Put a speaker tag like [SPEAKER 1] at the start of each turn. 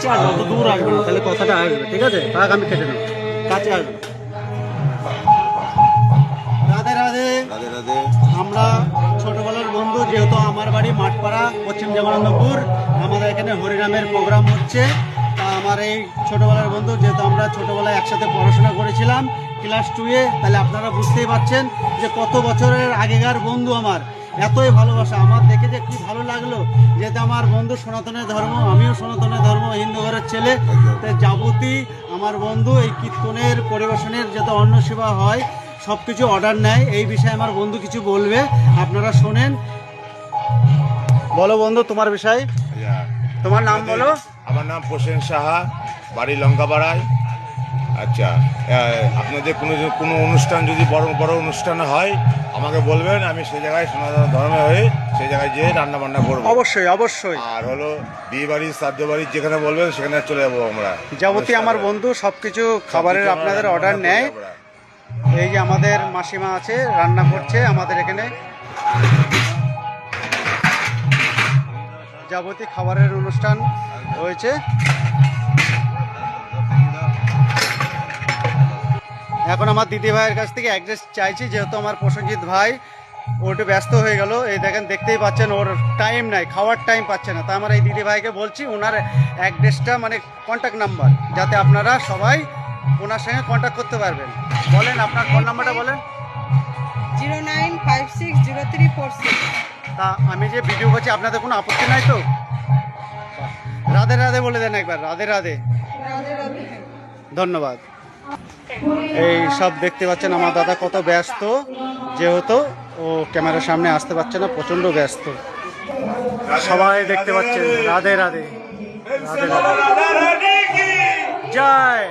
[SPEAKER 1] কাছে আসবে, অত দূর আসবে না, তাহলে কথাটা আসবে। ঠিক আছে, থাক আমি কেটে নেব, কাছে আসবে। রাধে রাধে।
[SPEAKER 2] রাধে রাধে।
[SPEAKER 1] আমরা ছোটবেলার বন্ধু, যেহেতু আমার বাড়ি মাঠপাড়া, পশ্চিম জগন্নাথপুর। আমাদের এখানে হরিনামের প্রোগ্রাম হচ্ছে। তা আমার এই ছোটবেলার বন্ধু, যেহেতু আমরা ছোটবেলায় একসাথে পড়াশোনা করেছিলাম ক্লাস 2-এ, তাহলে আপনারা বুঝতেই পারছেন যে কত বছরের আগেকার বন্ধু আমার। এতই ভালোবাসা আমার দেখে যে কি ভালো লাগলো, যেহেতু আমার বন্ধু সনাতনের ধর্ম, আমিও সনাতনের ধর্ম, হিন্দু ঘরের ছেলে। তাই যাবতীয় আমার বন্ধু এই কীর্তনের পরিবেশনের যত অন্ন সেবা হয় সব কিছু অর্ডার নেয়। এই বিষয়ে আমার বন্ধু কিছু বলবে, আপনারা শোনেন। বলো বন্ধু তোমার বিষয়, তোমার নাম বলো।
[SPEAKER 2] আমার নাম প্রসেন সাহা, বাড়ি লঙ্কাপাড়ায়। আচ্ছা, আপনাদের কোনো অনুষ্ঠান যদি বড় বড় অনুষ্ঠান হয় আমাকে বলবেন, আমি সেই জায়গায় সনাতন ধর্মে হয়ে সেই জায়গায় যেয়ে রান্না বান্না করবো।
[SPEAKER 1] অবশ্যই অবশ্যই।
[SPEAKER 2] আর হলো বিয়ে বাড়ি, শ্রাদ্ধ বাড়ি, যেখানে বলবেন সেখানে চলে যাবো আমরা।
[SPEAKER 1] যাবতীয় আমার বন্ধু সব কিছু খাবারের আপনাদের অর্ডার নেয়। এই যে আমাদের মাসিমা আছে, রান্না করছে আমাদের এখানে। যাবতীয় খাবারের অনুষ্ঠান হয়েছে। এখন আমার দিদি ভাইয়ের কাছ থেকে অ্যাড্রেস চাইছি, যেহেতু আমার প্রসেনজিৎ ভাই ও একটু ব্যস্ত হয়ে গেল। এই দেখেন, দেখতেই পাচ্ছেন ওর টাইম নাই, খাওয়ার টাইম পাচ্ছে না। তা আমার এই দিদি ভাইকে বলছি ওনার অ্যাড্রেসটা, মানে কন্ট্যাক্ট নাম্বার, যাতে আপনারা সবাই ওনার সঙ্গে কন্ট্যাক্ট করতে পারবেন। বলেন আপনার ফোন নাম্বারটা বলেন।
[SPEAKER 3] 09560346।
[SPEAKER 1] তা আমি যে ভিডিও করছি আপনাদের কোনো আপত্তি নাই তো? রাধে রাধে বলে দেন একবার, রাধে রাধে। ধন্যবাদ। এই সব দেখতে পাচ্ছেন আমার দাদা কত ব্যস্ত, যেহেতু ও ক্যামেরার সামনে আসতে পারছে না, প্রচণ্ড ব্যস্ত। সবাই দেখতে পাচ্ছেন। রাধে রাধে, রাধে রাধে, জয়।